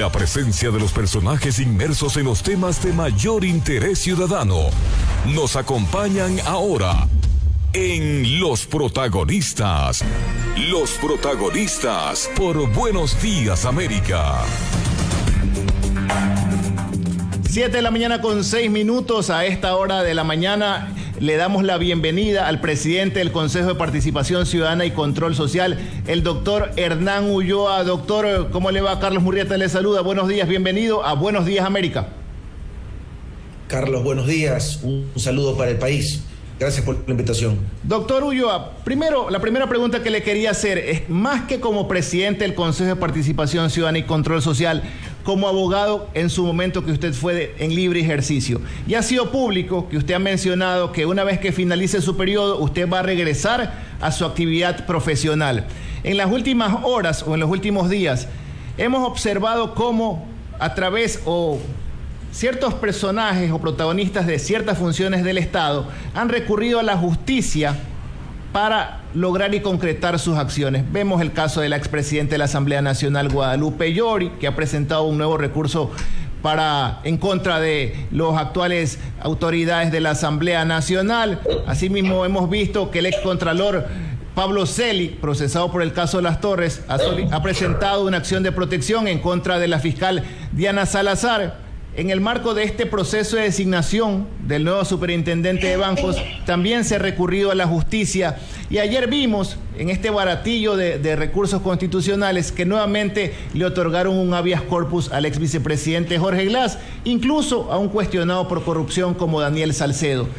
La presencia de los personajes inmersos en los temas de mayor interés ciudadano nos acompañan ahora en Los Protagonistas. Los Protagonistas por Buenos Días, América. 7 de la mañana con 6 minutos. A esta hora de la mañana le damos la bienvenida al presidente del Consejo de Participación Ciudadana y Control Social, el doctor Hernán Ulloa. Doctor, ¿cómo le va? Carlos Murrieta le saluda. Buenos días, bienvenido a Buenos Días, América. Carlos, buenos días. Un saludo para el país. Gracias por la invitación. Doctor Ulloa, la primera pregunta que le quería hacer es, más que como presidente del Consejo de Participación Ciudadana y Control Social, como abogado en su momento que usted fue en libre ejercicio, y ha sido público que usted ha mencionado que una vez que finalice su periodo, usted va a regresar a su actividad profesional. En las últimas horas o en los últimos días, hemos observado cómo a través ciertos personajes o protagonistas de ciertas funciones del Estado han recurrido a la justicia para lograr y concretar sus acciones. Vemos el caso de la expresidenta de la Asamblea Nacional, Guadalupe Llori, que ha presentado un nuevo recurso en contra de los actuales autoridades de la Asamblea Nacional. Asimismo, hemos visto que el excontralor Pablo Celi, procesado por el caso de Las Torres, ha presentado una acción de protección en contra de la fiscal Diana Salazar. En el marco de este proceso de designación del nuevo superintendente de bancos, también se ha recurrido a la justicia. Y ayer vimos en este baratillo de recursos constitucionales que nuevamente le otorgaron un habeas corpus al ex vicepresidente Jorge Glass, incluso a un cuestionado por corrupción como Daniel Salcedo.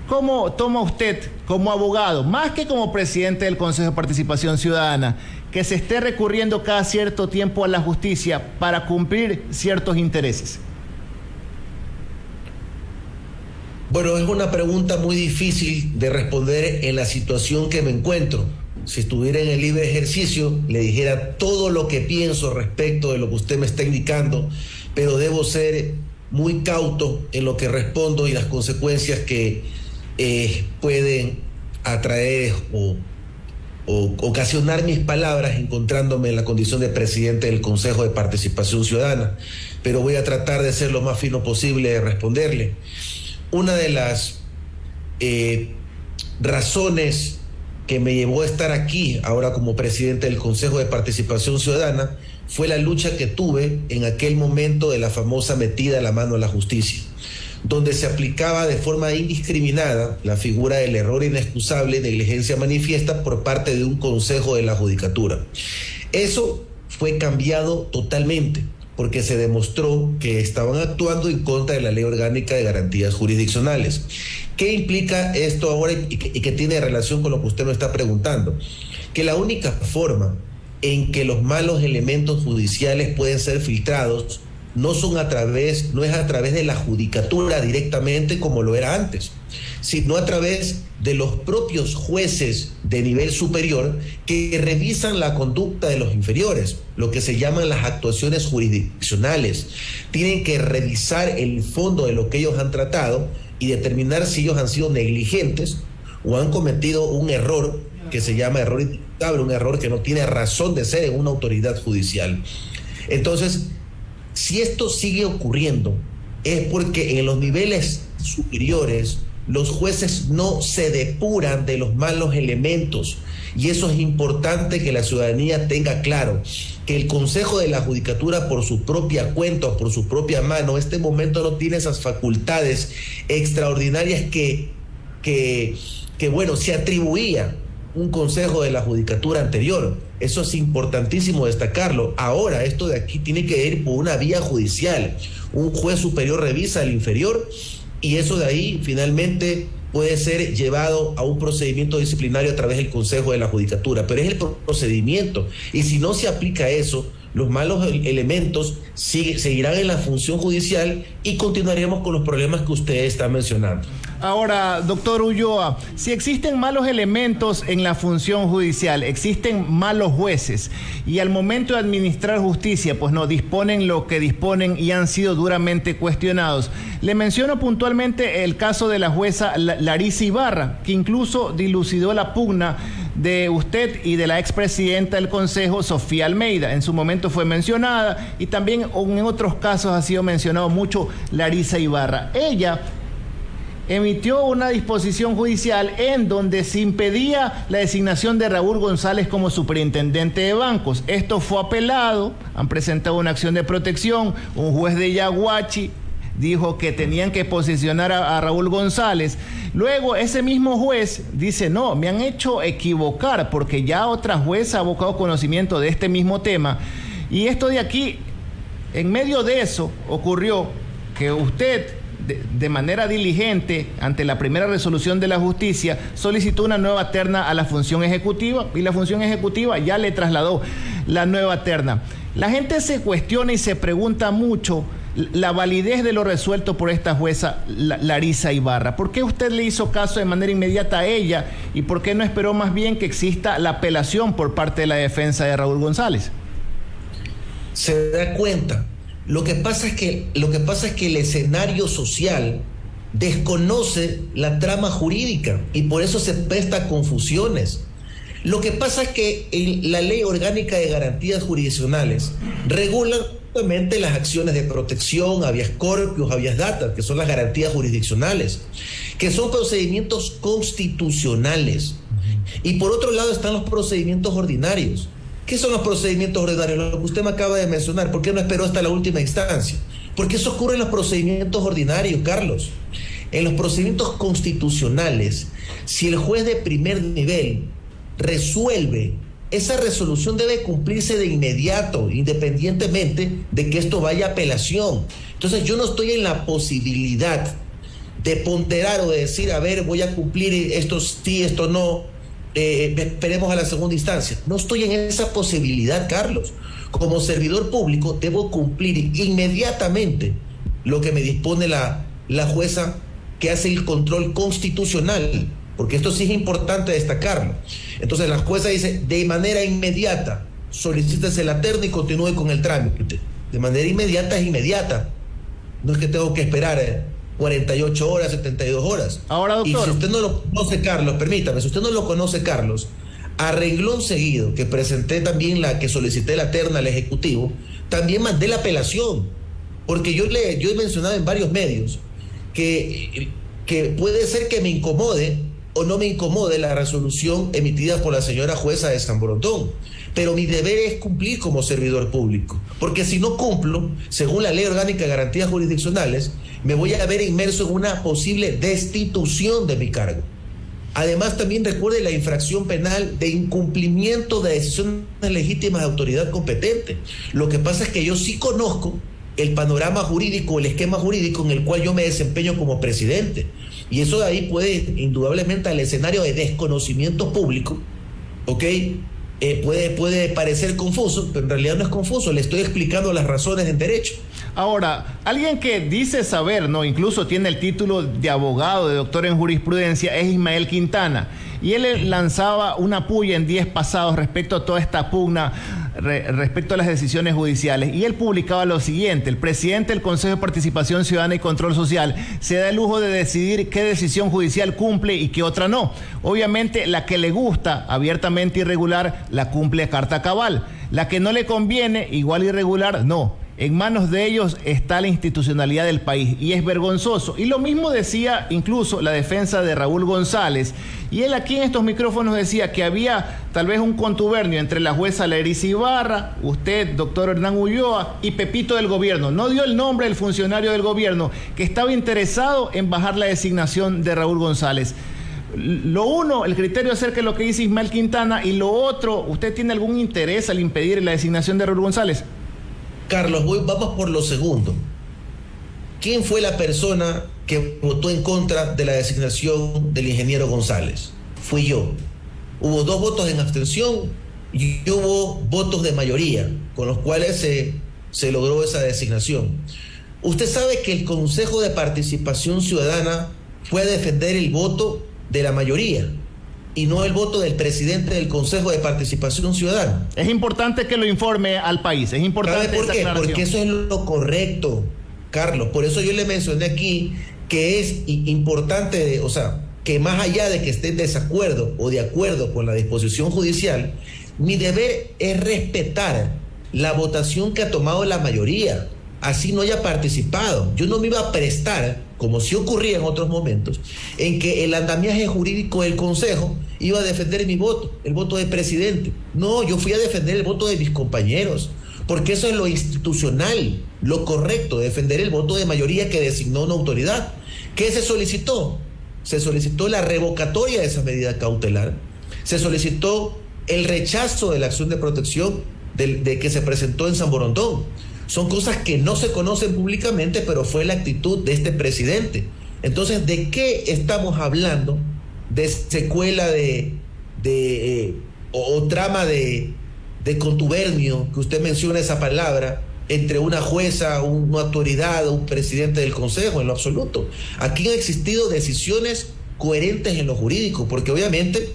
¿Cómo toma usted, como abogado, más que como presidente del Consejo de Participación Ciudadana, que se esté recurriendo cada cierto tiempo a la justicia para cumplir ciertos intereses? Bueno, es una pregunta muy difícil de responder en la situación que me encuentro. Si estuviera en el libre ejercicio, le dijera todo lo que pienso respecto de lo que usted me está indicando, pero debo ser muy cauto en lo que respondo y las consecuencias que pueden atraer o ocasionar mis palabras encontrándome en la condición de presidente del Consejo de Participación Ciudadana. Pero voy a tratar de ser lo más fino posible de responderle. Una de las razones que me llevó a estar aquí ahora como presidente del Consejo de Participación Ciudadana fue la lucha que tuve en aquel momento de la famosa metida la mano a la justicia, donde se aplicaba de forma indiscriminada la figura del error inexcusable y negligencia manifiesta por parte de un consejo de la judicatura. Eso fue cambiado totalmente, porque se demostró que estaban actuando en contra de la Ley Orgánica de Garantías Jurisdiccionales. ¿Qué implica esto ahora y que tiene relación con lo que usted me está preguntando? Que la única forma en que los malos elementos judiciales pueden ser filtrados no es a través de la judicatura directamente como lo era antes, sino a través de los propios jueces de nivel superior que revisan la conducta de los inferiores, lo que se llaman las actuaciones jurisdiccionales. Tienen que revisar el fondo de lo que ellos han tratado y determinar si ellos han sido negligentes o han cometido un error que se llama error imputable, un error que no tiene razón de ser en una autoridad judicial. Entonces, si esto sigue ocurriendo, es porque en los niveles superiores los jueces no se depuran de los malos elementos, y eso es importante que la ciudadanía tenga claro, que el Consejo de la Judicatura por su propia cuenta o por su propia mano en este momento no tiene esas facultades extraordinarias que se atribuía un Consejo de la Judicatura anterior. Eso es importantísimo destacarlo. Ahora esto de aquí tiene que ir por una vía judicial. Un juez superior revisa al inferior y eso de ahí finalmente puede ser llevado a un procedimiento disciplinario a través del Consejo de la Judicatura, pero es el procedimiento, y si no se aplica eso, los malos elementos seguirán en la función judicial y continuaremos con los problemas que usted está mencionando. Ahora, doctor Ulloa, si existen malos elementos en la función judicial, existen malos jueces y al momento de administrar justicia, pues no disponen lo que disponen y han sido duramente cuestionados. Le menciono puntualmente el caso de la jueza Larisa Ibarra, que incluso dilucidó la pugna de usted y de la expresidenta del Consejo, Sofía Almeida. En su momento fue mencionada y también en otros casos ha sido mencionado mucho Larisa Ibarra. Ella emitió una disposición judicial en donde se impedía la designación de Raúl González como superintendente de bancos. Esto fue apelado, han presentado una acción de protección, un juez de Yaguachi dijo que tenían que posicionar a Raúl González. Luego ese mismo juez dice, no, me han hecho equivocar porque ya otra jueza ha abocado conocimiento de este mismo tema. Y esto de aquí, en medio de eso, ocurrió que usted, de manera diligente, ante la primera resolución de la justicia, solicitó una nueva terna a la función ejecutiva y la función ejecutiva ya le trasladó la nueva terna. La gente se cuestiona y se pregunta mucho la validez de lo resuelto por esta jueza Larisa Ibarra. ¿Por qué usted le hizo caso de manera inmediata a ella y por qué no esperó más bien que exista la apelación por parte de la defensa de Raúl González? Se da cuenta. Lo que pasa es que el escenario social desconoce la trama jurídica y por eso se presta a confusiones. Lo que pasa es que la Ley Orgánica de Garantías Jurisdiccionales regula justamente las acciones de protección, habeas corpus, habeas data, que son las garantías jurisdiccionales, que son procedimientos constitucionales. Y por otro lado están los procedimientos ordinarios. ¿Qué son los procedimientos ordinarios? Lo que usted me acaba de mencionar. ¿Por qué no esperó hasta la última instancia? Porque eso ocurre en los procedimientos ordinarios, Carlos. En los procedimientos constitucionales, si el juez de primer nivel resuelve, esa resolución debe cumplirse de inmediato, independientemente de que esto vaya a apelación. Entonces yo no estoy en la posibilidad de ponderar o de decir, a ver, voy a cumplir esto sí, esto no. Esperemos a la segunda instancia. No estoy en esa posibilidad, Carlos. Como servidor público debo cumplir inmediatamente lo que me dispone la jueza que hace el control constitucional, porque esto sí es importante destacarlo. Entonces la jueza dice, de manera inmediata, solicítese la terna y continúe con el trámite. De manera inmediata es inmediata. No es que tengo que esperar 48 horas, 72 horas. Ahora, doctor. Y si usted no lo conoce, Carlos, permítame, si usted no lo conoce, Carlos, a renglón seguido, que presenté también que solicité la terna al Ejecutivo, también mandé la apelación, porque yo he mencionado en varios medios que puede ser que me incomode o no me incomode la resolución emitida por la señora jueza de San Borondón, pero mi deber es cumplir como servidor público, porque si no cumplo, según la Ley Orgánica de Garantías Jurisdiccionales, me voy a ver inmerso en una posible destitución de mi cargo. Además, también recuerde la infracción penal de incumplimiento de decisiones legítimas de autoridad competente. Lo que pasa es que yo sí conozco el panorama jurídico, el esquema jurídico en el cual yo me desempeño como presidente. Y eso de ahí puede, indudablemente, al escenario de desconocimiento público, ¿ok? Puede parecer confuso, pero en realidad no es confuso, le estoy explicando las razones en derecho. Ahora, alguien que dice saber, ¿no? Incluso tiene el título de abogado, de doctor en jurisprudencia, es Ismael Quintana. Y él lanzaba una puya en días pasados respecto a toda esta pugna, respecto a las decisiones judiciales. Y él publicaba lo siguiente: el presidente del Consejo de Participación Ciudadana y Control Social se da el lujo de decidir qué decisión judicial cumple y qué otra no. Obviamente, la que le gusta, abiertamente irregular, la cumple a carta cabal. La que no le conviene, igual irregular, no. En manos de ellos está la institucionalidad del país y es vergonzoso. Y lo mismo decía incluso la defensa de Raúl González. Y él aquí en estos micrófonos decía que había tal vez un contubernio entre la jueza Larisa Ibarra, usted, doctor Hernán Ulloa, y Pepito del gobierno. No dio el nombre del funcionario del gobierno que estaba interesado en bajar la designación de Raúl González. Lo uno, el criterio acerca de lo que dice Ismael Quintana, y lo otro, ¿usted tiene algún interés al impedir la designación de Raúl González? Carlos, vamos por lo segundo. ¿Quién fue la persona que votó en contra de la designación del ingeniero González? Fui yo. Hubo 2 votos en abstención y hubo votos de mayoría, con los cuales se logró esa designación. Usted sabe que el Consejo de Participación Ciudadana fue a defender el voto de la mayoría y no el voto del presidente del Consejo de Participación Ciudadana. Es importante que lo informe al país, es importante. ¿Sabe por qué? Porque eso es lo correcto, Carlos. Por eso yo le mencioné aquí que es importante, o sea, que más allá de que esté en desacuerdo o de acuerdo con la disposición judicial, mi deber es respetar la votación que ha tomado la mayoría, así no haya participado. Yo no me iba a prestar, como sí ocurría en otros momentos, en que el andamiaje jurídico del Consejo iba a defender mi voto, el voto del presidente. No, yo fui a defender el voto de mis compañeros, porque eso es lo institucional, lo correcto, defender el voto de mayoría que designó una autoridad. ¿Qué se solicitó? Se solicitó la revocatoria de esa medida cautelar, se solicitó el rechazo de la acción de protección de que se presentó en San Borondón. Son cosas que no se conocen públicamente, pero fue la actitud de este presidente. Entonces, ¿de qué estamos hablando? De secuela o trama de contubernio, que usted menciona esa palabra, entre una jueza, una autoridad, un presidente del Consejo, en lo absoluto. Aquí han existido decisiones coherentes en lo jurídico, porque obviamente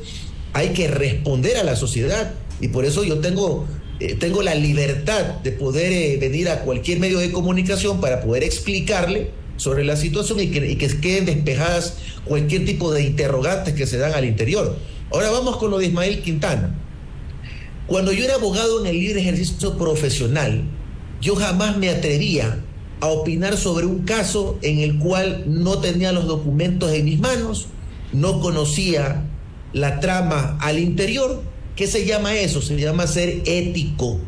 hay que responder a la sociedad, y por eso yo tengo la libertad de poder venir a cualquier medio de comunicación para poder explicarle sobre la situación y que queden despejadas cualquier tipo de interrogantes que se dan al interior. Ahora vamos con lo de Ismael Quintana. Cuando yo era abogado en el libre ejercicio profesional, yo jamás me atrevía a opinar sobre un caso en el cual no tenía los documentos en mis manos, no conocía la trama al interior. ¿Qué se llama eso? Se llama ser ético,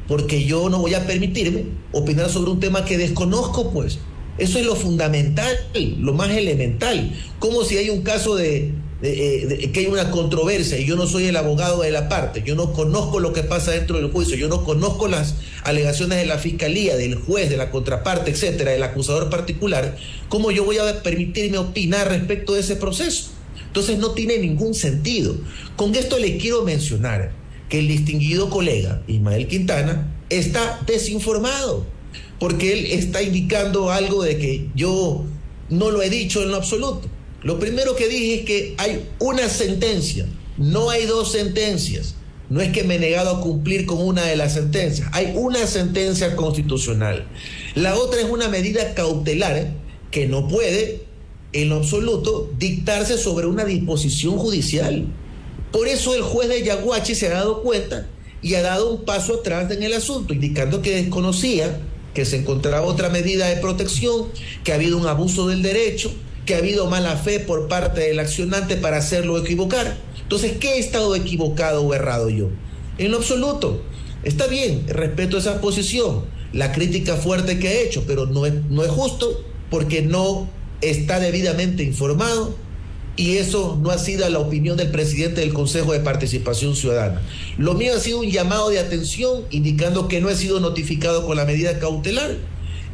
porque yo no voy a permitirme opinar sobre un tema que desconozco, pues. Eso es lo fundamental, lo más elemental. Como si hay un caso que hay una controversia y yo no soy el abogado de la parte, yo no conozco lo que pasa dentro del juicio, yo no conozco las alegaciones de la fiscalía, del juez, de la contraparte, etcétera, del acusador particular. ¿Cómo yo voy a permitirme opinar respecto de ese proceso? Entonces no tiene ningún sentido. Con esto le quiero mencionar que el distinguido colega Ismael Quintana está desinformado, porque él está indicando algo de que yo no lo he dicho en lo absoluto. Lo primero que dije es que hay una sentencia, no hay dos sentencias. No es que me he negado a cumplir con una de las sentencias, hay una sentencia constitucional. La otra es una medida cautelar que no puede en lo absoluto dictarse sobre una disposición judicial. Por eso el juez de Yaguachi se ha dado cuenta y ha dado un paso atrás en el asunto, indicando que desconocía que se encontraba otra medida de protección, que ha habido un abuso del derecho, que ha habido mala fe por parte del accionante para hacerlo equivocar. Entonces, ¿qué he estado equivocado o errado yo? En lo absoluto. Está bien, respeto esa posición, la crítica fuerte que ha hecho, pero no es justo, porque no está debidamente informado, y eso no ha sido la opinión del presidente del Consejo de Participación Ciudadana. Lo mío ha sido un llamado de atención indicando que no he sido notificado con la medida cautelar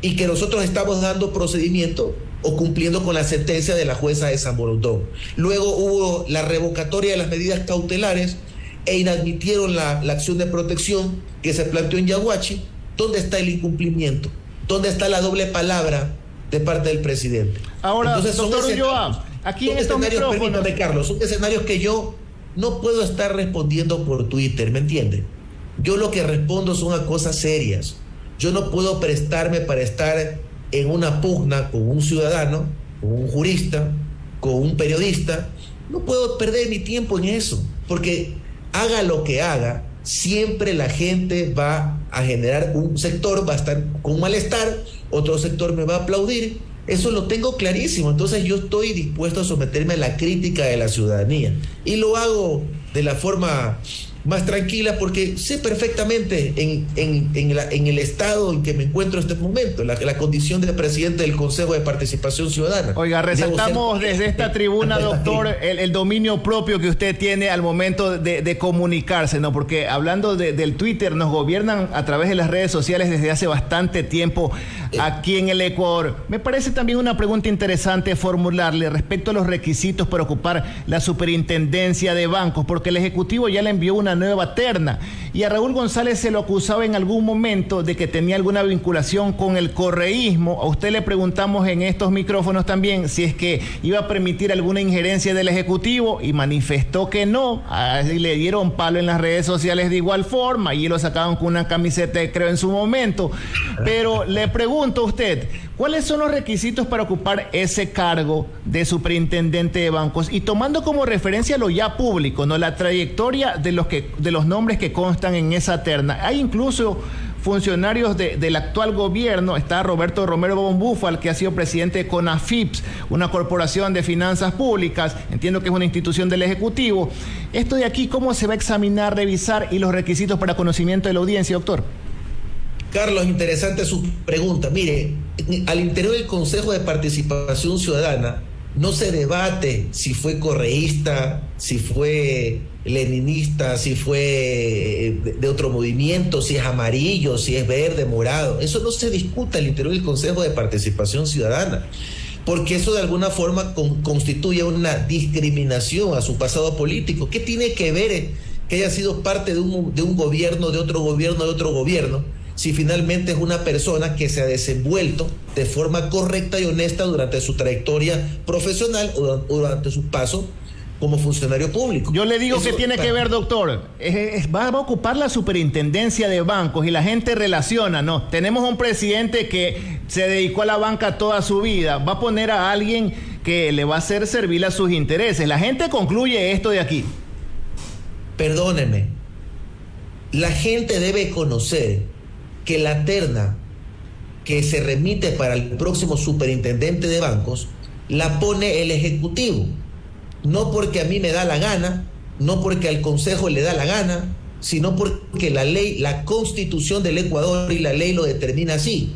y que nosotros estamos dando procedimiento o cumpliendo con la sentencia de la jueza de San Borondón. Luego hubo la revocatoria de las medidas cautelares e inadmitieron la acción de protección que se planteó en Yaguachi. ¿Dónde está el incumplimiento? ¿Dónde está la doble palabra de parte del presidente? Ahora, entonces, doctor Ulloa, aquí en estos micrófonos... Permítame, Carlos, son escenarios que yo no puedo estar respondiendo por Twitter, ¿me entiende? Yo lo que respondo son a cosas serias. Yo no puedo prestarme para estar en una pugna con un ciudadano, con un jurista, con un periodista. No puedo perder mi tiempo en eso, porque haga lo que haga, siempre la gente va a generar, un sector va a estar con malestar, otro sector me va a aplaudir. Eso lo tengo clarísimo. Entonces yo estoy dispuesto a someterme a la crítica de la ciudadanía, y lo hago de la forma más tranquila, porque sé perfectamente en el estado en que me encuentro en este momento, la condición de presidente del Consejo de Participación Ciudadana. Oiga, resaltamos desde esta tribuna, doctor, el dominio propio que usted tiene al momento de comunicarse, ¿no? Porque hablando del Twitter, nos gobiernan a través de las redes sociales desde hace bastante tiempo aquí en el Ecuador. Me parece también una pregunta interesante formularle respecto a los requisitos para ocupar la superintendencia de bancos, porque el Ejecutivo ya le envió una una nueva terna. Y a Raúl González se lo acusaba en algún momento de que tenía alguna vinculación con el correísmo. A usted le preguntamos en estos micrófonos también si es que iba a permitir alguna injerencia del Ejecutivo y manifestó que no. Así le dieron palo en las redes sociales de igual forma y lo sacaban con una camiseta, creo, en su momento. Pero le pregunto a usted, ¿cuáles son los requisitos para ocupar ese cargo de superintendente de bancos? Y tomando como referencia lo ya público, ¿no?, la trayectoria de los nombres que constan en esa terna. Hay incluso funcionarios del actual gobierno. Está Roberto Romero Bombúfal, que ha sido presidente de CONAFIPS, una corporación de finanzas públicas, entiendo que es una institución del Ejecutivo. Esto de aquí, ¿cómo se va a examinar, revisar y los requisitos para conocimiento de la audiencia, doctor? Carlos, interesante su pregunta. Mire, al interior del Consejo de Participación Ciudadana no se debate si fue correísta, si fue leninista, si fue de otro movimiento, si es amarillo, si es verde, morado. Eso no se discute al interior del Consejo de Participación Ciudadana, porque eso de alguna forma constituye una discriminación a su pasado político. ¿Qué tiene que ver que haya sido parte de un gobierno, de otro gobierno, si finalmente es una persona que se ha desenvuelto de forma correcta y honesta durante su trayectoria profesional o durante su paso como funcionario público? Yo le digo que tiene que ver, doctor. Va a ocupar la superintendencia de bancos y la gente relaciona, ¿no? Tenemos un presidente que se dedicó a la banca toda su vida. Va a poner a alguien que le va a hacer servir a sus intereses. La gente concluye esto de aquí. Perdóneme. La gente debe conocer que la terna que se remite para el próximo superintendente de bancos la pone el Ejecutivo. No porque a mí me da la gana, no porque al Consejo le da la gana, sino porque la ley, la Constitución del Ecuador y la ley lo determina así.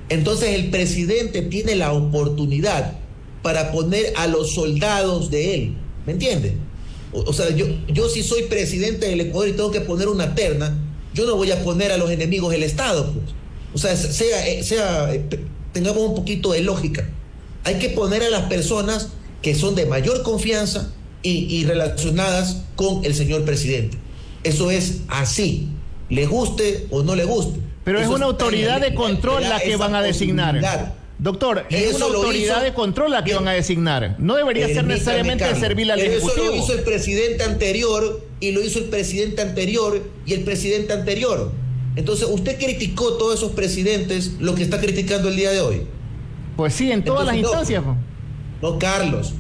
Entonces el presidente tiene la oportunidad para poner a los soldados de él, ¿me entiende? O sea, yo si soy presidente del Ecuador y tengo que poner una terna, yo no voy a poner a los enemigos del Estado, pues. O sea, tengamos un poquito de lógica. Hay que poner a las personas que son de mayor confianza y relacionadas con el señor presidente. Eso es así, le guste o no le guste. Pero es una autoridad de control la que van a designar. Doctor, es una autoridad de control la que van a designar. No debería ser necesariamente servirle al Ejecutivo. Eso lo hizo el presidente anterior, y lo hizo el presidente anterior, y el presidente anterior. Entonces, usted criticó todos esos presidentes, lo que está criticando el día de hoy. Pues sí, en todas las instancias. No, Carlos,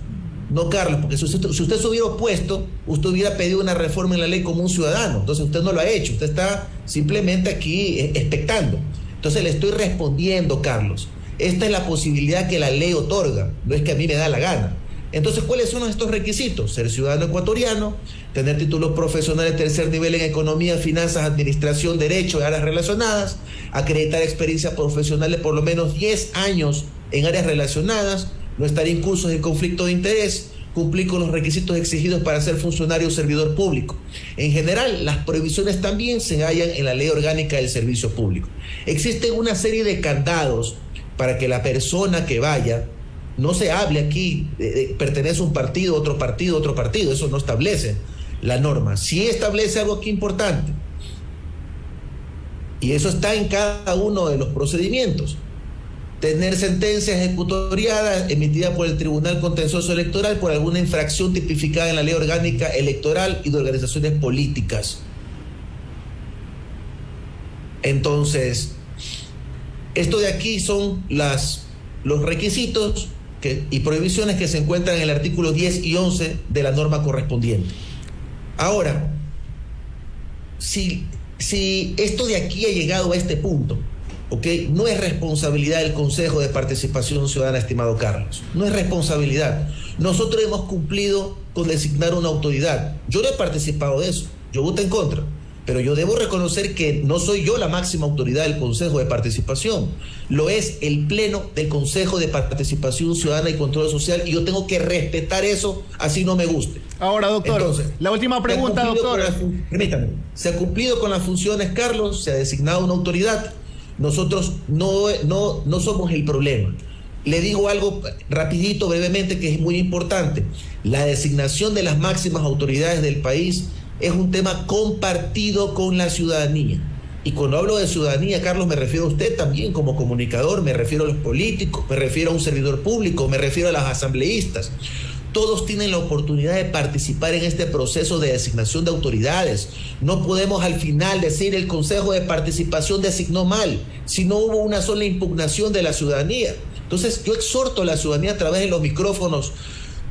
porque si usted se hubiera opuesto, usted hubiera pedido una reforma en la ley como un ciudadano. Entonces usted no lo ha hecho, usted está simplemente aquí expectando. Entonces le estoy respondiendo, Carlos. Esta es la posibilidad que la ley otorga, no es que a mí me da la gana. Entonces, ¿cuáles son estos requisitos? Ser ciudadano ecuatoriano, tener títulos profesionales de tercer nivel en economía, finanzas, administración, derecho y áreas relacionadas, acreditar experiencia profesional de por lo menos 10 años en áreas relacionadas, no estar incursos en conflicto de interés, cumplir con los requisitos exigidos para ser funcionario o servidor público. En general, las prohibiciones también se hallan en la Ley Orgánica del Servicio Público. Existen una serie de candados para que la persona que vaya, no se hable aquí, pertenece a un partido, otro partido, eso no establece la norma. Sí establece algo aquí importante, y eso está en cada uno de los procedimientos. Tener sentencia ejecutoriada emitida por el Tribunal Contencioso Electoral por alguna infracción tipificada en la Ley Orgánica Electoral y de Organizaciones Políticas. Entonces, esto de aquí son los requisitos y prohibiciones que se encuentran en el artículo 10 y 11 de la norma correspondiente. Ahora, si esto de aquí ha llegado a este punto, ¿ok?, no es responsabilidad del Consejo de Participación Ciudadana, estimado Carlos. No es responsabilidad. Nosotros hemos cumplido con designar una autoridad. Yo no he participado de eso. Yo voté en contra. Pero yo debo reconocer que no soy yo la máxima autoridad del Consejo de Participación. Lo es el Pleno del Consejo de Participación Ciudadana y Control Social, y yo tengo que respetar eso, así no me guste. Ahora, doctor, entonces, la última pregunta, doctor. Permítame. Se ha cumplido con las funciones, Carlos, se ha designado una autoridad. Nosotros no somos el problema. Le digo algo rapidito, brevemente, que es muy importante. La designación de las máximas autoridades del país es un tema compartido con la ciudadanía. Y cuando hablo de ciudadanía, Carlos, me refiero a usted también como comunicador, me refiero a los políticos, me refiero a un servidor público, me refiero a los asambleístas. Todos tienen la oportunidad de participar en este proceso de designación de autoridades. No podemos al final decir el Consejo de Participación designó mal, si no hubo una sola impugnación de la ciudadanía. Entonces, yo exhorto a la ciudadanía a través de los micrófonos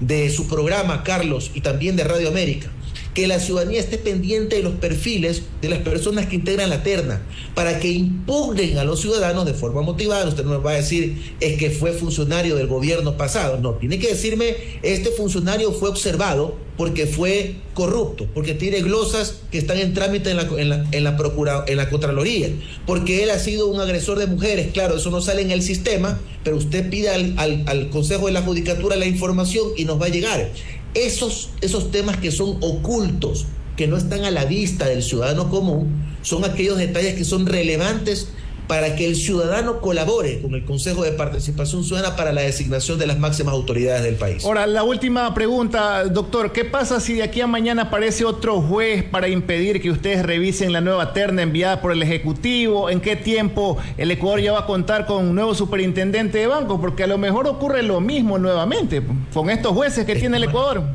de su programa, Carlos, y también de Radio América, que la ciudadanía esté pendiente de los perfiles de las personas que integran la terna, para que impugnen a los ciudadanos de forma motivada. Usted no me va a decir, es que fue funcionario del gobierno pasado. No, tiene que decirme, este funcionario fue observado porque fue corrupto, porque tiene glosas que están en trámite en la Contraloría, porque él ha sido un agresor de mujeres. Claro, eso no sale en el sistema, pero usted pide al Consejo de la Judicatura la información y nos va a llegar. Esos temas que son ocultos, que no están a la vista del ciudadano común, son aquellos detalles que son relevantes para que el ciudadano colabore con el Consejo de Participación Ciudadana para la designación de las máximas autoridades del país. Ahora, la última pregunta, doctor. ¿Qué pasa si de aquí a mañana aparece otro juez para impedir que ustedes revisen la nueva terna enviada por el Ejecutivo? ¿En qué tiempo el Ecuador ya va a contar con un nuevo superintendente de banco? Porque a lo mejor ocurre lo mismo nuevamente con estos jueces que tiene el Ecuador.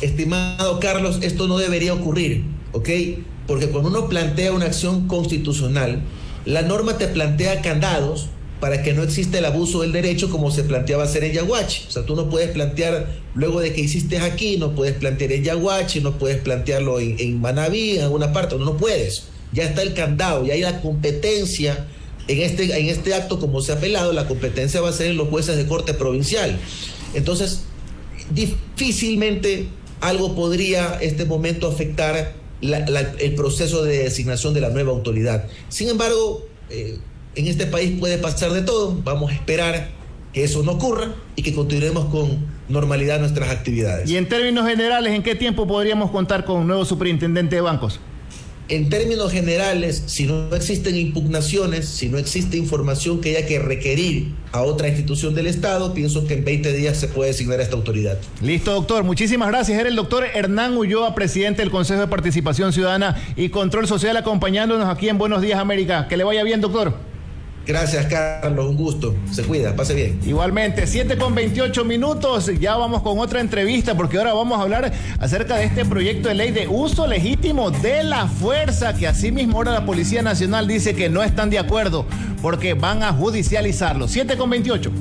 Estimado Carlos, esto no debería ocurrir, ¿ok? Porque cuando uno plantea una acción constitucional, la norma te plantea candados para que no exista el abuso del derecho como se planteaba hacer en Yaguachi. O sea, tú no puedes plantear, luego de que hiciste aquí, no puedes plantear en Yaguachi, no puedes plantearlo en Manabí, en alguna parte, no puedes. Ya está el candado, ya hay la competencia en este acto, como se ha apelado, la competencia va a ser en los jueces de corte provincial. Entonces, difícilmente algo podría este momento afectar el proceso de designación de la nueva autoridad. Sin embargo, en este país puede pasar de todo. Vamos a esperar que eso no ocurra y que continuemos con normalidad nuestras actividades. Y en términos generales, ¿en qué tiempo podríamos contar con un nuevo superintendente de bancos? En términos generales, si no existen impugnaciones, si no existe información que haya que requerir a otra institución del Estado, pienso que en 20 días se puede designar a esta autoridad. Listo, doctor. Muchísimas gracias. Era el doctor Hernán Ulloa, presidente del Consejo de Participación Ciudadana y Control Social, acompañándonos aquí en Buenos Días América. Que le vaya bien, doctor. Gracias, Carlos. Un gusto. Se cuida. Pase bien. Igualmente, 7:28. Ya vamos con otra entrevista porque ahora vamos a hablar acerca de este proyecto de ley de uso legítimo de la fuerza, que asimismo ahora la Policía Nacional dice que no están de acuerdo porque van a judicializarlo. 7:28.